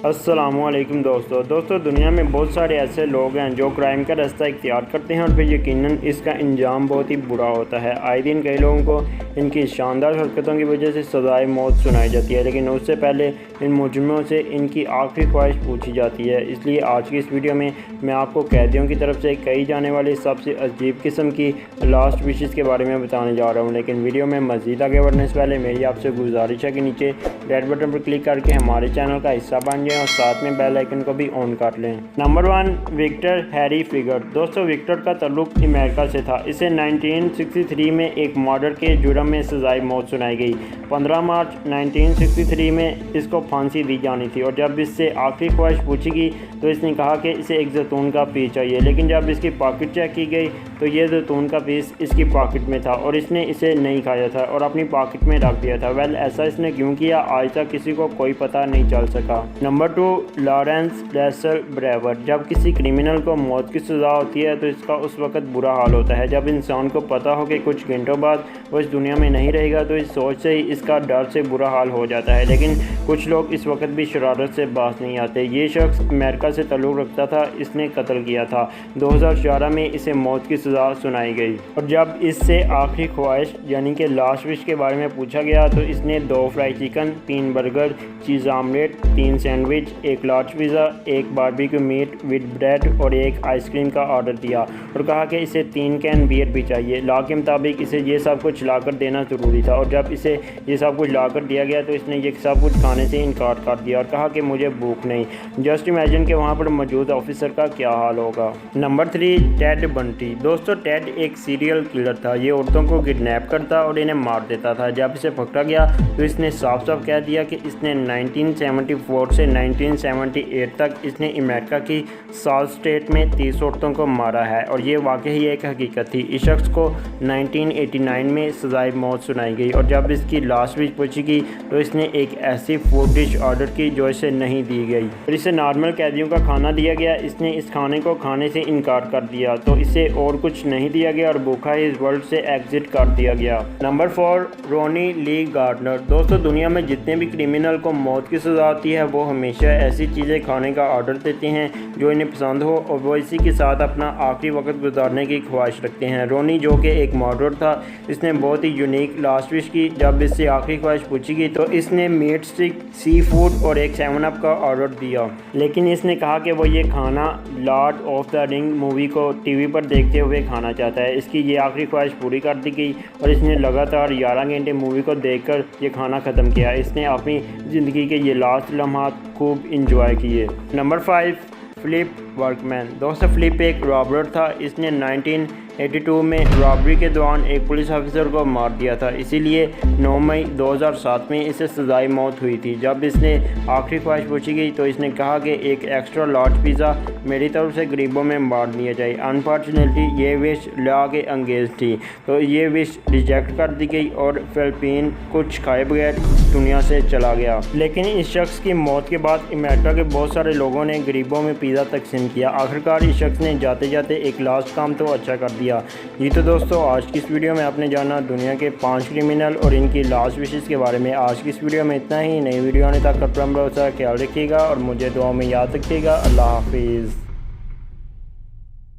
अस्सलामुअलैकुम दोस्तों दुनिया में बहुत सारे ऐसे लोग हैं जो क्राइम का रास्ता इख्तियार करते हैं और फिर यकीनन इसका अंजाम बहुत ही बुरा होता है। आए दिन कई लोगों को इनकी शानदार हरकतों की वजह से सज़ाए मौत सुनाई जाती है, लेकिन उससे पहले इन मुजरिमों से इनकी आखिरी ख्वाहिश पूछी जाती है। इसलिए आज की इस वीडियो में मैं आपको कैदियों की तरफ से कही जाने वाली सबसे अजीब किस्म की लास्ट विशेज़ के बारे में बताने जा रहा हूँ। लेकिन वीडियो में मज़ीद आगे बढ़ने से पहले मेरी आपसे गुजारिश है कि नीचे रेड बटन पर क्लिक करके हमारे चैनल का हिस्सा बन जाएं और साथ में बेल आइकन को भी ऑन कर लें। Number 1, Victor Harry Figure. दोस्तों, विक्टर का ताल्लुक अमेरिका से था। इसे 1963 में एक मर्डर के जुर्म में सज़ाए मौत सुनाई गई। 15 मार्च 1963 में इसको फांसी दी जानी थी और जब इससे आखिरी ख्वाहिश पूछी गई तो इसने कहा कि इसे एक जैतून का पीस चाहिए, लेकिन जब इसकी पॉकेट चेक की गई तो ये जैतून का पीस इसकी पॉकेट में था और इसने इसे नहीं खाया था और अपनी पॉकेट में रख दिया था। ऐसा इसने क्यों किया आज तक किसी को कोई पता नहीं चल सका। Number 2, Lawrence Russell Brewer. जब किसी क्रिमिनल को मौत की सज़ा होती है तो इसका उस वक्त बुरा हाल होता है। जब इंसान को पता हो कि कुछ घंटों बाद वो इस दुनिया में नहीं रहेगा तो इस सोच से ही इसका डर से बुरा हाल हो जाता है, लेकिन कुछ लोग इस वक्त भी शरारत से बाज नहीं आते। ये शख्स अमेरिका से ताल्लुक़ रखता था, इसने कत्ल किया था। 2011 में इसे मौत की सज़ा सुनाई गई और जब इससे आखिरी ख्वाहिश यानी कि लास्ट विश के बारे में पूछा गया तो इसने 2 fry chicken, 3 burger, cheese omelette, 3 sandwich, 1 large pizza, 1 barbecue meat with bread और 1 आइसक्रीम का ऑर्डर दिया और कहा कि इसे 3 कैन बियर भी चाहिए। लॉ के मुताबिक इसे ये सब कुछ लाकर देना ज़रूरी था और जब इसे ये सब कुछ लाकर दिया गया तो इसने ये सब कुछ खाने से इनकार कर दिया और कहा कि मुझे भूख नहीं। जस्ट इमेजिन कि वहाँ पर मौजूद ऑफिसर का क्या हाल होगा। Number 3, Ted Bunty. दोस्तों, टेड एक सीरियल किलर था। ये औरतों को किडनैप करता और इन्हें मार देता था। जब इसे पकड़ा गया तो इसने साफ साफ कह दिया कि इसने 1974 से 1978 तक इसने अमेरिका की 7 स्टेट में 30 औरतों को मारा है और ये वाकई एक हकीकत थी। इस शख्स को 1989 में सज़ाए मौत सुनाई गई और जब इसकी लास्ट विश पूछी गई तो इसने एक ऐसी फूड डिश ऑर्डर की जो इसे नहीं दी गई और इसे नॉर्मल कैदियों का खाना दिया गया। इसने इस खाने को खाने से इनकार कर दिया तो इसे और कुछ नहीं दिया गया और भूखा इस वर्ल्ड से एग्जिट कर दिया गया। नंबर 4, रोनी ली गार्डनर। दोस्तों, दुनिया में जितने भी क्रिमिनल को मौत की सज़ा आती है वो हमेशा ऐसी चीज़ें खाने का ऑर्डर देते हैं जो इन्हें पसंद हो और वो इसी के साथ अपना आखिरी वक्त गुजारने की ख्वाहिश रखते हैं। रोनी, जो कि एक मर्डरर था, इसने बहुत ही यूनिक लास्ट विश की। जब इससे आखिरी ख्वाहिश पूछी गई तो इसने मीट स्टिक, सी फूड और एक 7 अप का ऑर्डर दिया, लेकिन इसने कहा कि वो ये खाना Lord of the ring movie को टीवी पर देखते हुए खाना चाहता है। इसकी ये आखिरी ख्वाहिश पूरी कर दी गई और इसने लगातार 11 घंटे मूवी को देखकर ये खाना ख़त्म किया। इसने अपनी ज़िंदगी के ये लास्ट लम्हात खूब इंजॉय किए। Number 5, Philip Workman. दोस्तों, फिलिप एक रॉबर था। इसने 1982 में रॉबरी के दौरान एक पुलिस ऑफिसर को मार दिया था, इसीलिए 9 मई 2007 में इसे सज़ाए मौत हुई थी। जब इसने आखिरी ख्वाहिश पूछी गई तो इसने कहा कि एक एक्स्ट्रा लार्ज पिज़्ज़ा मेरी तरफ से गरीबों में बांट दिया जाए। अनफॉर्चुनेटली ये विश लॉ के अंगेज थी तो ये विश रिजेक्ट कर दी गई और फिलिपीन कुछ खाए बगैर दुनिया से चला गया। लेकिन इस शख्स की मौत के बाद अमेरिका के बहुत सारे लोगों ने गरीबों में पिज़्ज़ा तकसीम किया। आखिरकार इस शख्स ने जाते जाते एक लास्ट काम तो अच्छा कर दिया। जी तो दोस्तों, आज की इस वीडियो में आपने जाना दुनिया के 5 क्रिमिनल और इनकी लास्ट विशेज़ के बारे में। आज की इस वीडियो में इतना ही। नई वीडियो आने तक अपना ख्याल रखिएगा और मुझे दुआ में याद रखिएगा। अल्लाह हाफिज़।